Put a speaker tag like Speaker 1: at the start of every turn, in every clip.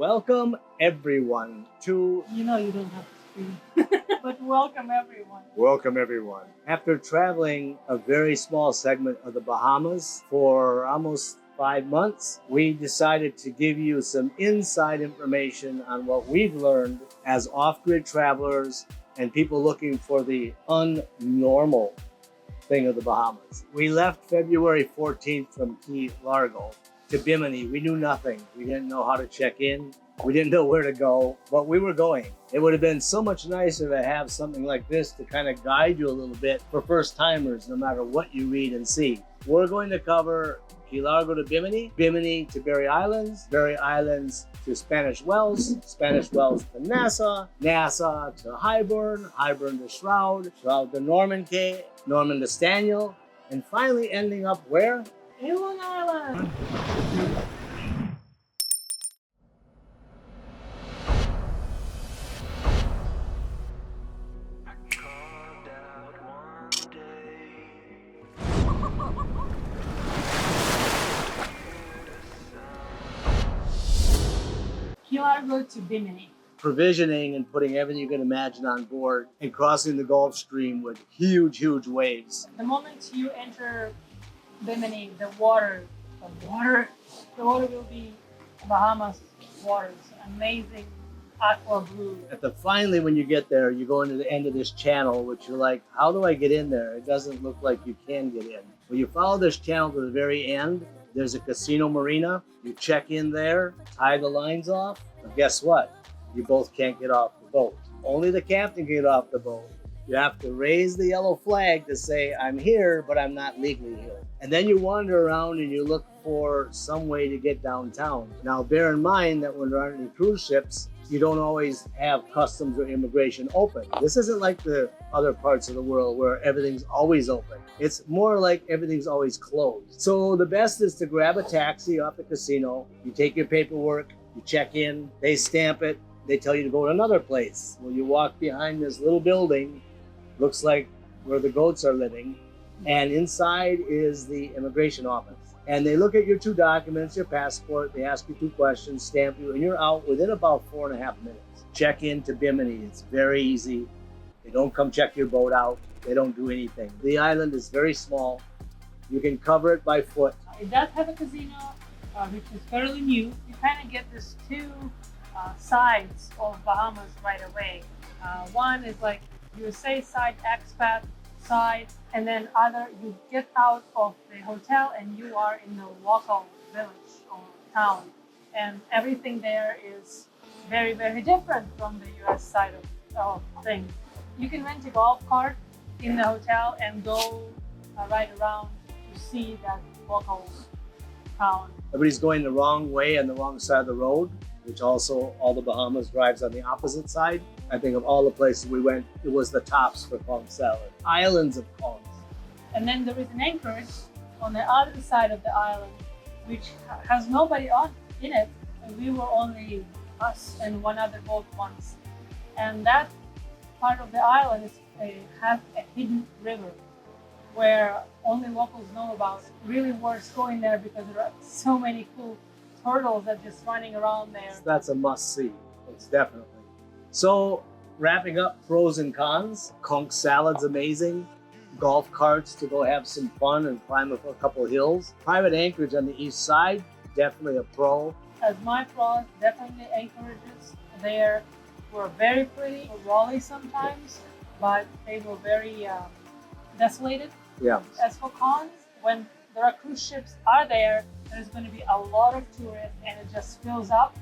Speaker 1: Welcome everyone to
Speaker 2: You know you don't have to scream. But welcome everyone.
Speaker 1: Welcome everyone. After traveling a very small segment of the Bahamas for almost 5 months, we decided to give you some inside information on what we've learned as off-grid travelers and people looking for the unnormal thing of the Bahamas. We left February 14th from Key Largo to Bimini. We knew nothing. We didn't know how to check in. We didn't know where to go, but we were going. It would have been so much nicer to have something like this to kind of guide you a little bit for first timers, no matter what you read and see. We're going to cover Key Largo to Bimini, Bimini to Berry Islands to Spanish Wells to Nassau, Nassau to Highborn, Highborn to Shroud, Shroud to Norman Cay, Norman to Staniel, and finally ending up where?
Speaker 2: Long Island. Key Largo to Bimini.
Speaker 1: Provisioning and putting everything you can imagine on board and crossing the Gulf Stream with huge, huge waves.
Speaker 2: The moment you enter Bimini, the water will be Bahamas waters. Amazing aqua blue.
Speaker 1: Finally, when you get there, you go into the end of this channel, which you're like, how do I get in there? It doesn't look like you can get in. When you follow this channel to the very end, there's a casino marina. You check in there, tie the lines off, and guess what? You both can't get off the boat. Only the captain can get off the boat. You have to raise the yellow flag to say, I'm here, but I'm not legally here. And then you wander around and you look for some way to get downtown. Now, bear in mind that when there aren't any cruise ships, you don't always have customs or immigration open. This isn't like the other parts of the world where everything's always open. It's more like everything's always closed. So the best is to grab a taxi off the casino. You take your paperwork, you check in, they stamp it, they tell you to go to another place. Well, you walk behind this little building, looks like where the goats are living, and inside is the immigration office. And they look at your 2 documents, your passport, they ask you 2 questions, stamp you, and you're out within about 4.5 minutes. Check in to Bimini, it's very easy. They don't come check your boat out, they don't do anything. The island is very small. You can cover it by foot.
Speaker 2: It does have a casino, which is fairly new. You kind of get these 2 sides of Bahamas right away. One is like USA side, expat side, and then other you get out of the hotel and you are in the local village or town, and everything there is very, very different from the US side of things. You can rent a golf cart in the hotel and go right around to see that local town.
Speaker 1: Everybody's going the wrong way on the wrong side of the road, which also all the Bahamas drives on the opposite side. I think of all the places we went, it was the tops for conch salad. Islands of conch.
Speaker 2: And then there is an anchorage on the other side of the island, which has nobody in it. And we were only us and one other boat once. And that part of the island has a hidden river where only locals know about. It really worth going there because there are so many cool turtles that are just running around there.
Speaker 1: That's a must see. It's definitely. So wrapping up pros and cons, conch salad's amazing. Golf carts to go have some fun and climb up a couple of hills. Private anchorage on the east side, definitely a pro.
Speaker 2: As my pros, definitely anchorages there were very pretty, rolly sometimes, but they were very desolated.
Speaker 1: Yeah.
Speaker 2: As for cons, when there are cruise ships there's going to be a lot of tourists and it just fills up.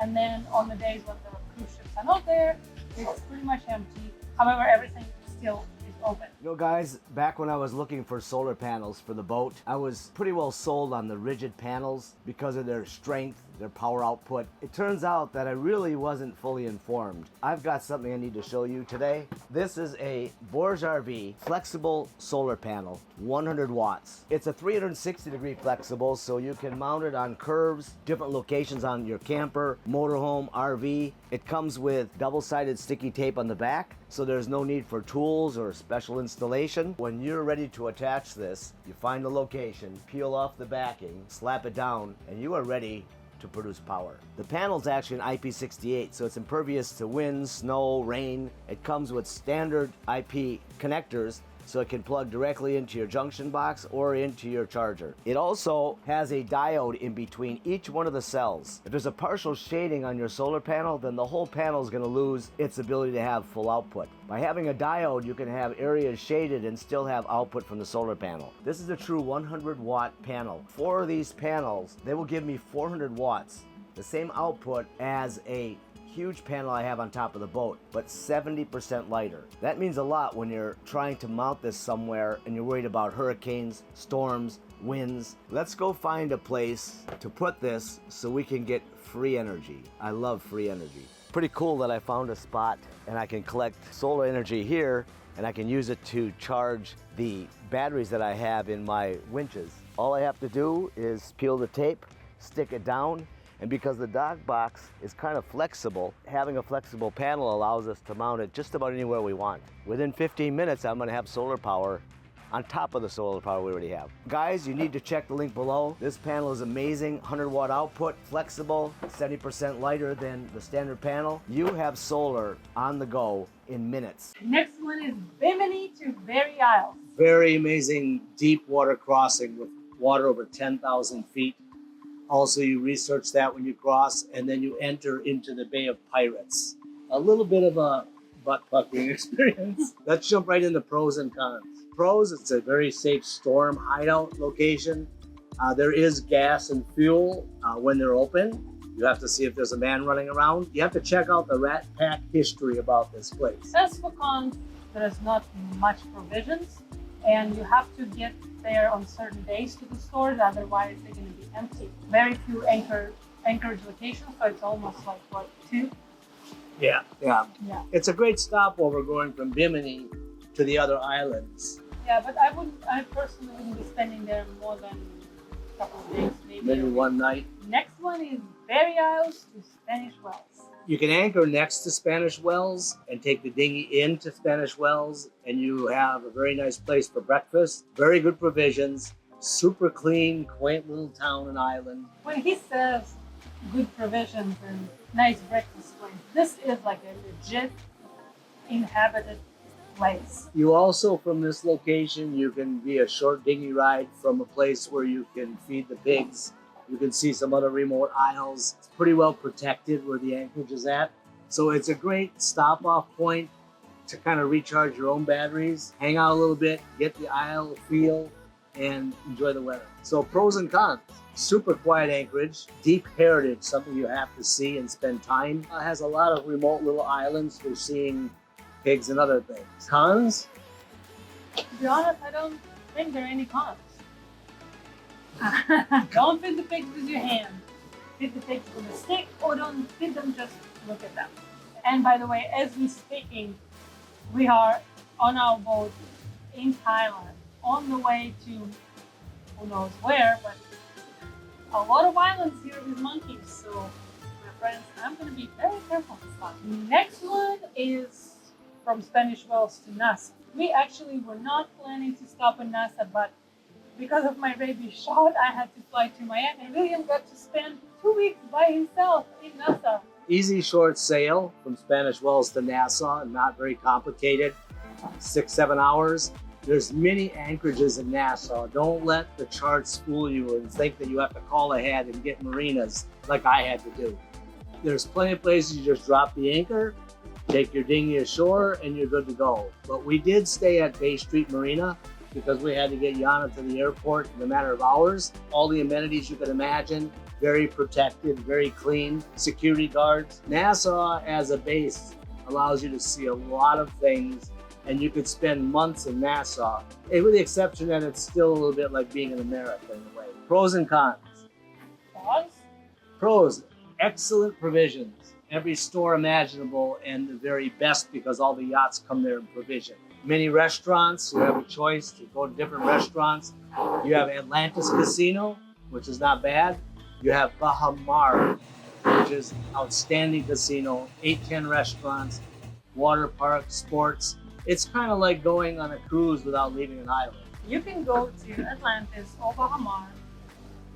Speaker 2: And then on the days when the cruise ships are not there, it's pretty much empty. However, everything still is open.
Speaker 3: You know, guys, back when I was looking for solar panels for the boat, I was pretty well sold on the rigid panels because of their strength, their power output. It turns out that I really wasn't fully informed. I've got something I need to show you today. This is a Borge RV flexible solar panel, 100 watts. It's a 360-degree flexible, so you can mount it on curves, different locations on your camper, motorhome, RV. It comes with double-sided sticky tape on the back, so there's no need for tools or special installation. When you're ready to attach this, you find the location, peel off the backing, slap it down, and you are ready to produce power. The panel's actually an IP68, so it's impervious to wind, snow, rain. It comes with standard IP connectors, so it can plug directly into your junction box or into your charger. It also has a diode in between each one of the cells. If there's a partial shading on your solar panel, then the whole panel is going to lose its ability to have full output. By having a diode, you can have areas shaded and still have output from the solar panel. This is a true 100-watt panel. 4 of these panels, they will give me 400 watts, the same output as a huge panel I have on top of the boat, but 70% lighter. That means a lot when you're trying to mount this somewhere and you're worried about hurricanes, storms, winds. Let's go find a place to put this so we can get free energy. I love free energy. Pretty cool that I found a spot and I can collect solar energy here and I can use it to charge the batteries that I have in my winches. All I have to do is peel the tape, stick it down, and because the dock box is kind of flexible, having a flexible panel allows us to mount it just about anywhere we want. Within 15 minutes, I'm gonna have solar power on top of the solar power we already have. Guys, you need to check the link below. This panel is amazing, 100-watt output, flexible, 70% lighter than the standard panel. You have solar on the go in minutes.
Speaker 2: Next one is Bimini to Berry Isles.
Speaker 1: Very amazing deep water crossing with water over 10,000 feet. Also, you research that when you cross, and then you enter into the Bay of Pirates. A little bit of a butt-puckering experience. Let's jump right into pros and cons. Pros, it's a very safe storm hideout location. There is gas and fuel when they're open. You have to see if there's a man running around. You have to check out the Rat Pack history about this place.
Speaker 2: As for cons, there's not much provisions, and you have to get there on certain days to the stores, otherwise they're going to be empty. Very few anchorage locations, so it's almost like, what, 2?
Speaker 1: Yeah.
Speaker 2: Yeah.
Speaker 1: It's a great stopover going from Bimini to the other islands.
Speaker 2: Yeah, but I personally wouldn't be spending there more than a couple of days,
Speaker 1: Maybe one night.
Speaker 2: Next one is Berry Isles to Spanish Wells.
Speaker 1: You can anchor next to Spanish Wells and take the dinghy into Spanish Wells, and you have a very nice place for breakfast. Very good provisions, super clean, quaint little town and island.
Speaker 2: When he says good provisions and nice breakfast place, this is like a legit inhabited place.
Speaker 1: You also, from this location, you can be a short dinghy ride from a place where you can feed the pigs. You can see some other remote isles. It's pretty well protected where the anchorage is at. So it's a great stop-off point to kind of recharge your own batteries, hang out a little bit, get the isle feel, and enjoy the weather. So pros and cons. Super quiet anchorage, deep heritage, something you have to see and spend time. It has a lot of remote little islands for seeing pigs and other things. Cons?
Speaker 2: To be honest, I don't think there are any cons. Don't feed the pigs with your hand. Feed the pigs with a stick, or don't feed them, just look at them. And by the way, as we're speaking, we are on our boat in Thailand, on the way to who knows where, but a lot of islands here with monkeys. So, my friends, I'm going to be very careful this time. Next one is from Spanish Wells to Nassau. We actually were not planning to stop in Nassau, but because of my rabies shot, I had to fly to Miami. William got to spend 2 weeks by himself in Nassau.
Speaker 1: Easy short sail from Spanish Wells to Nassau, not very complicated, 6-7 hours. There's many anchorages in Nassau. Don't let the charts fool you and think that you have to call ahead and get marinas like I had to do. There's plenty of places you just drop the anchor, take your dinghy ashore, and you're good to go. But we did stay at Bay Street Marina because we had to get Yana to the airport in a matter of hours. All the amenities you could imagine, very protected, very clean, security guards. Nassau as a base allows you to see a lot of things, and you could spend months in Nassau, with the exception that it's still a little bit like being in America in a way. Pros and cons.
Speaker 2: Pause.
Speaker 1: Pros, excellent provisions. Every store imaginable, and the very best because all the yachts come there in provision. Many restaurants, you have a choice to go to different restaurants. You have Atlantis Casino, which is not bad. You have Bahamas, which is outstanding casino, 8-10 restaurants, water park, sports. It's kind of like going on a cruise without leaving an island.
Speaker 2: You can go to Atlantis or Bahamas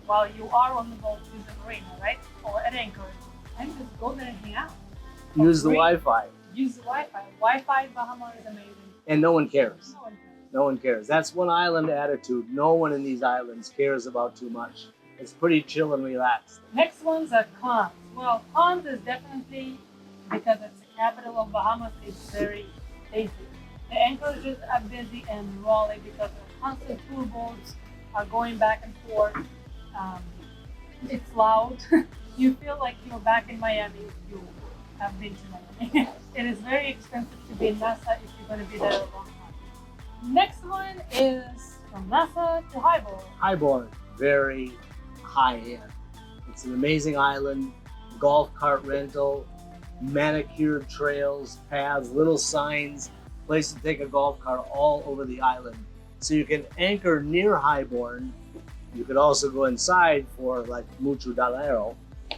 Speaker 2: while you are on the boat in the marina, right? Or at Anchorage, and just go there and hang out.
Speaker 1: Use the
Speaker 2: Free.
Speaker 1: Wi-Fi.
Speaker 2: Use the Wi-Fi. Wi-Fi in Bahamas is amazing.
Speaker 1: And no one cares.
Speaker 2: No one cares.
Speaker 1: No one cares. That's one island attitude. No one in these islands cares about too much. It's pretty chill and relaxed.
Speaker 2: Next one's are Cons. Well, Cons is definitely, because it's the capital of Bahamas, it's very busy. The anchorages are busy, and Raleigh, because of constant tour boats are going back and forth. It's loud. You feel like you're back in Miami if you have been to Miami. It is very expensive to be in Nassau if you're going to be there a long time. Next one is from Nassau to Highborn.
Speaker 1: Highborn, very high end. It's an amazing island, golf cart rental, manicured trails, paths, little signs, place to take a golf cart all over the island. So you can anchor near Highborn. You could also go inside for like mucho dinero.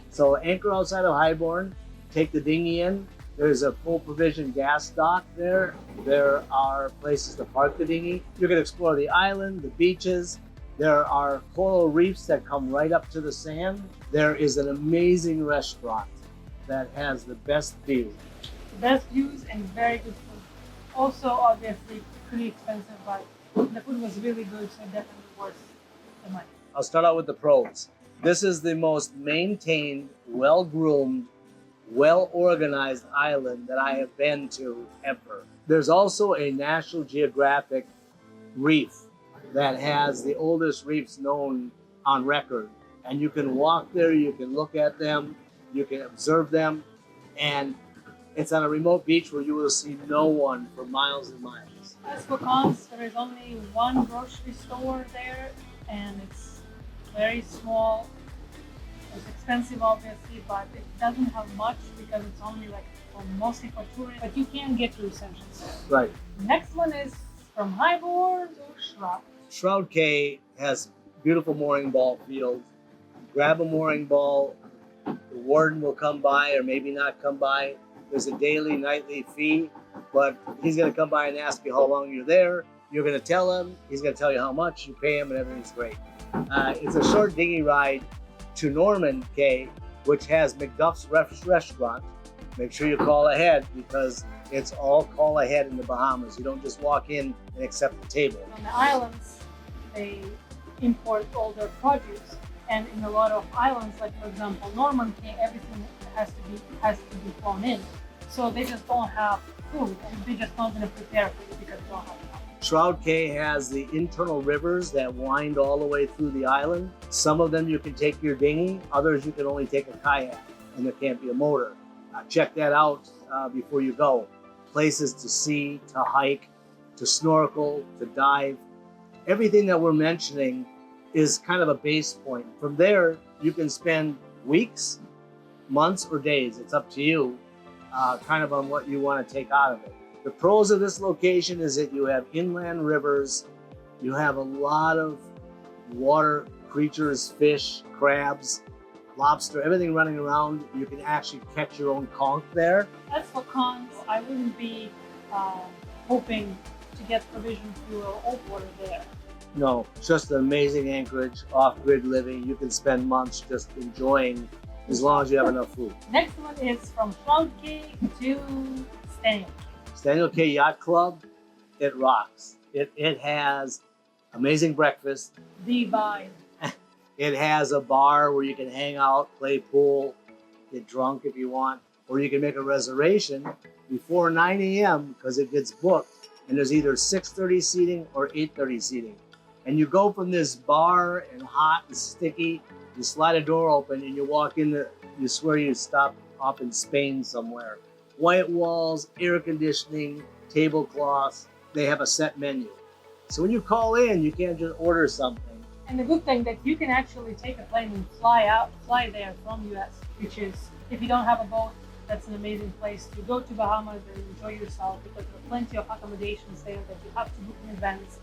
Speaker 1: So anchor outside of Highborn, take the dinghy in. There's a full provision gas dock there. There are places to park the dinghy. You can explore the island, the beaches. There are coral reefs that come right up to the sand. There is an amazing restaurant that has the best view.
Speaker 2: Best views and very good food. Also, obviously, pretty expensive, but the food was really good, so definitely worth the money.
Speaker 1: I'll start out with the pros. This is the most maintained, well-groomed, well-organized island that I have been to ever. There's also a National Geographic reef that has the oldest reefs known on record. And you can walk there, you can look at them, you can observe them, and it's on a remote beach where you will see no one for miles and miles.
Speaker 2: As for cons, there is only one grocery store there, and it's very small. It's expensive, obviously, but it doesn't have much because it's only like mostly for tourists. But you can get your essentials there.
Speaker 1: Right.
Speaker 2: Next one is from Highborn to Shroud.
Speaker 1: Shroud Cay has beautiful mooring ball field. Grab a mooring ball, the warden will come by or maybe not come by. There's a daily, nightly fee, but he's gonna come by and ask you how long you're there. You're gonna tell him, he's gonna tell you how much, you pay him, and everything's great. It's a short dinghy ride to Norman Cay, which has McDuff's restaurant. Make sure you call ahead because it's all call ahead in the Bahamas. You don't just walk in and accept the table.
Speaker 2: On the islands, they import all their produce, and in a lot of islands, like for example Norman Cay, everything has to be flown in. So they just don't have food, and they're just not going to prepare for you because they don't have enough.
Speaker 1: Shroud Cay has the internal rivers that wind all the way through the island. Some of them you can take your dinghy, others you can only take a kayak, and there can't be a motor. Check that out before you go. Places to see, to hike, to snorkel, to dive. Everything that we're mentioning is kind of a base point. From there, you can spend weeks, months, or days. It's up to you, kind of on what you want to take out of it. The pros of this location is that you have inland rivers, you have a lot of water creatures, fish, crabs, lobster, everything running around. You can actually catch your own conch there.
Speaker 2: As for cons, I wouldn't be hoping to get provision fuel or water there.
Speaker 1: No, it's just an amazing anchorage, off-grid living. You can spend months just enjoying as long as you have enough food.
Speaker 2: Next one is from Shroud Cay to Staniel Cay.
Speaker 1: Staniel Cay Yacht Club, it rocks. It has amazing breakfast.
Speaker 2: The vibe.
Speaker 1: It has a bar where you can hang out, play pool, get drunk if you want, or you can make a reservation before 9 a.m. because it gets booked, and there's either 6:30 seating or 8:30 seating. And you go from this bar and hot and sticky, you slide a door open and you walk in, you swear you stopped off in Spain somewhere. White walls, air conditioning, tablecloths, they have a set menu. So when you call in, you can't just order something.
Speaker 2: And the good thing that you can actually take a plane and fly there from US, which is, if you don't have a boat, that's an amazing place to go to Bahamas and enjoy yourself because there are plenty of accommodations there that you have to book in advance,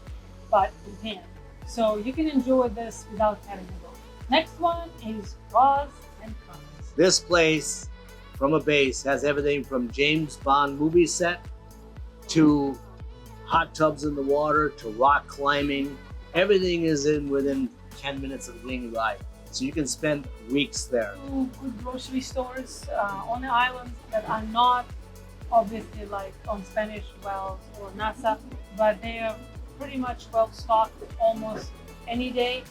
Speaker 2: but you can. So you can enjoy this without having a boat. Next one is pros and cons.
Speaker 1: This place, from a base, has everything from James Bond movie set to hot tubs in the water to rock climbing. Everything is in within 10 minutes of the dinghy ride. So you can spend weeks there.
Speaker 2: Two good grocery stores on the islands that are not obviously like on Spanish Wells or Nassau, but they are pretty much well stocked almost any day.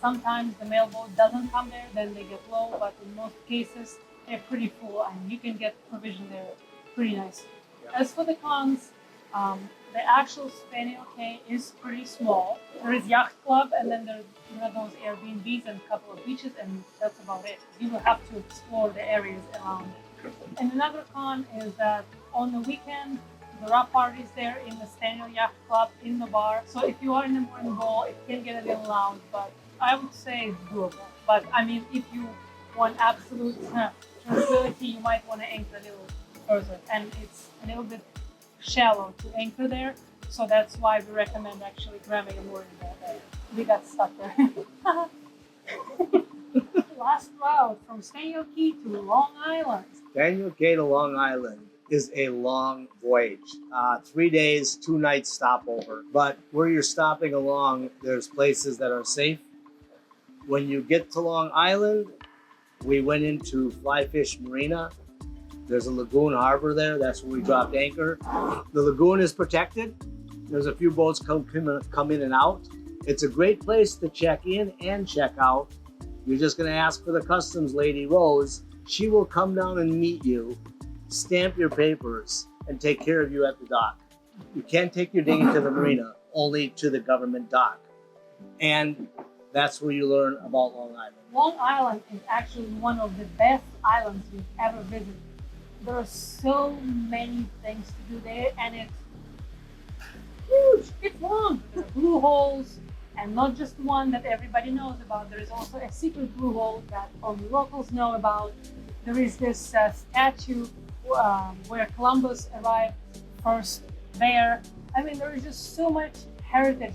Speaker 2: Sometimes the mailboat doesn't come there, then they get low, but in most cases they're pretty full and you can get provision there pretty nice.
Speaker 1: Yeah.
Speaker 2: As for the cons, the actual Staniel Cay is pretty small. There is yacht club and then there are those Airbnbs and a couple of beaches, and that's about it. You will have to explore the areas around it. And another con is that on the weekend there are parties there in the Staniel Yacht Club in the bar. So if you are in the morning bowl, it can get a little loud, but I would say it's doable. But I mean, if you want absolute tranquility, you might want to anchor a little further, and it's a little bit shallow to anchor there, so that's why we recommend actually grabbing a mooring there. We got stuck there. Last route from Staniel Cay to Long Island.
Speaker 1: Staniel Cay to Long Island is a long voyage. 3 days, 2 nights stopover. But where you're stopping along, there's places that are safe. When you get to Long Island, we went into Flyfish Marina. There's a lagoon harbor there. That's where we dropped anchor. The lagoon is protected. There's a few boats come in and out. It's a great place to check in and check out. You're just going to ask for the customs lady, Rose. She will come down and meet you, stamp your papers, and take care of you at the dock. You can't take your dinghy to the marina, only to the government dock. And that's where you learn about Long Island.
Speaker 2: Long Island is actually one of the best islands we've ever visited. There are so many things to do there, and it's huge. It's long. There are blue holes, and not just one that everybody knows about. There is also a secret blue hole that only locals know about. There is this statue where Columbus arrived first there. I mean, there is just so much heritage.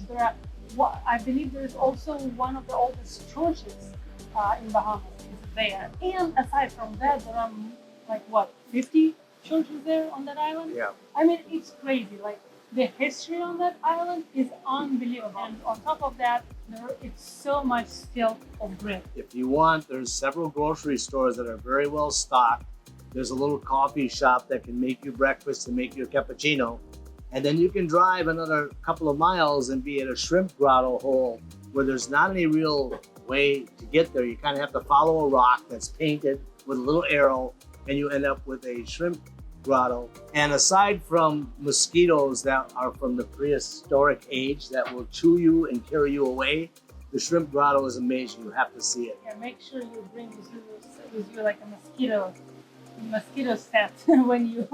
Speaker 2: I believe there is also one of the oldest churches in Bahamas is there. And aside from that, there are 50 churches there on that island?
Speaker 1: Yeah.
Speaker 2: I mean, it's crazy. Like, the history on that island is unbelievable. And on top of that, it's so much still of grit.
Speaker 1: If you want, there's several grocery stores that are very well stocked. There's a little coffee shop that can make you breakfast and make you a cappuccino. And then you can drive another couple of miles and be at a shrimp grotto hole where there's not any real way to get there. You kind of have to follow a rock that's painted with a little arrow, and you end up with a shrimp grotto. And aside from mosquitoes that are from the prehistoric age that will chew you and carry you away, the shrimp grotto is amazing. You have to see it.
Speaker 2: Yeah, make sure you bring with you like a mosquito set when you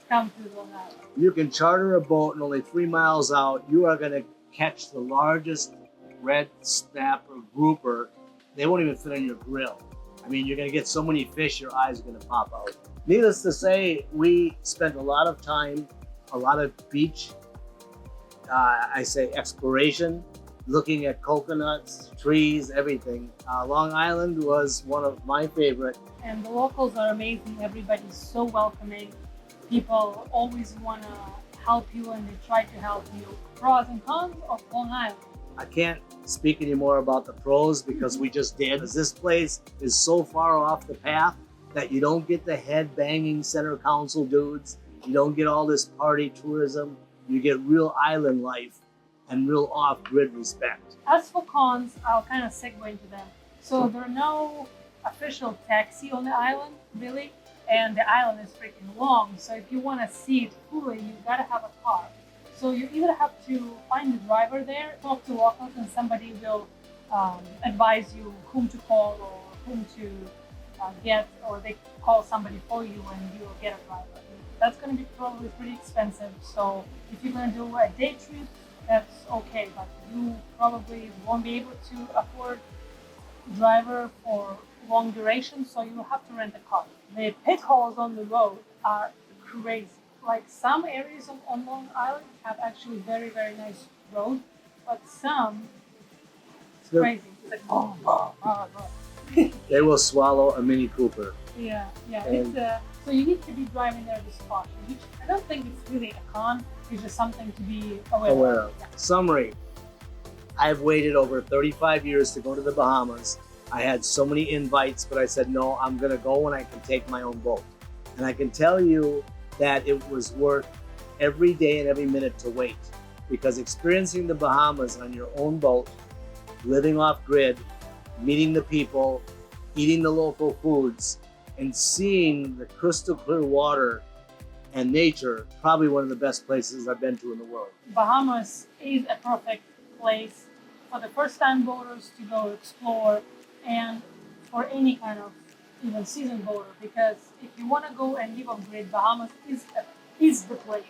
Speaker 2: come to Long Island.
Speaker 1: You can charter a boat, and only 3 miles out, you are going to catch the largest red snapper grouper. They won't even fit on your grill. I mean, you're going to get so many fish, your eyes are going to pop out. Needless to say, we spent a lot of time, a lot of beach, exploration, looking at coconuts, trees, everything. Long Island was one of my favorite.
Speaker 2: And the locals are amazing. Everybody's so welcoming. People always want to help you, and they try to help you. Pros and cons of Long Island.
Speaker 1: I can't speak anymore about the pros because we just did. Because this place is so far off the path that you don't get the head-banging center council dudes. You don't get all this party tourism. You get real island life and real off-grid respect.
Speaker 2: As for cons, I'll kind of segue into them. So there are no official taxi on the island, really, and the island is freaking long. So if you want to see it fully, you gotta have a car. So you either have to find a driver there, talk to locals, and somebody will advise you whom to call or whom to get, or they call somebody for you and you will get a driver. That's going to be probably pretty expensive. So if you're going to do a day trip, that's okay, but you probably won't be able to afford a driver for long duration, so you will have to rent a car. The pit holes on the road are crazy. Like, some areas on Long Island have actually very, very nice roads, but some, it's crazy. It's like,
Speaker 1: They will swallow a Mini Cooper.
Speaker 2: Yeah.
Speaker 1: And
Speaker 2: So you need to be driving there with caution, which I don't think it's really a con. It's just something to be aware of. Yeah.
Speaker 1: Summary. I've waited over 35 years to go to the Bahamas. I had so many invites, but I said, no, I'm going to go when I can take my own boat. And I can tell you that it was worth every day and every minute to wait, because experiencing the Bahamas on your own boat, living off grid, meeting the people, eating the local foods, and seeing the crystal clear water and nature, probably one of the best places I've been to in the world.
Speaker 2: Bahamas is a perfect place for the first-time boaters to go explore, and for any kind of even seasoned boater, because if you want to go and live on grid, Bahamas is the place,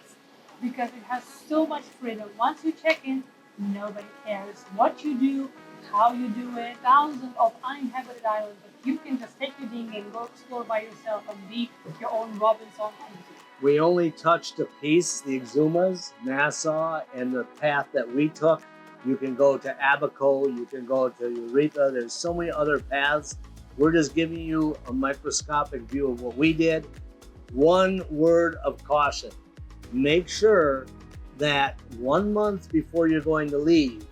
Speaker 2: because it has so much freedom. Once you check in, nobody cares what you do, how you do it. Thousands of uninhabited islands, but you can just take your dinghy and go explore by yourself and be your own Robinson Crusoe.
Speaker 1: We only touched a piece, the Exumas, Nassau, and the path that we took. You can go to Abaco, you can go to Eureka. There's so many other paths. We're just giving you a microscopic view of what we did. One word of caution: make sure that 1 month before you're going to leave,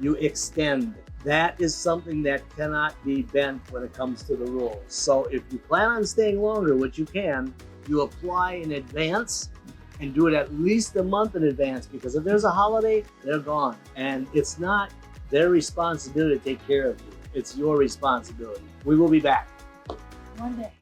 Speaker 1: you extend. That is something that cannot be bent when it comes to the rules. So if you plan on staying longer, which you can, you apply in advance and do it at least a month in advance, because if there's a holiday, they're gone. And it's not their responsibility to take care of you. It's your responsibility. We will be back.
Speaker 2: One day.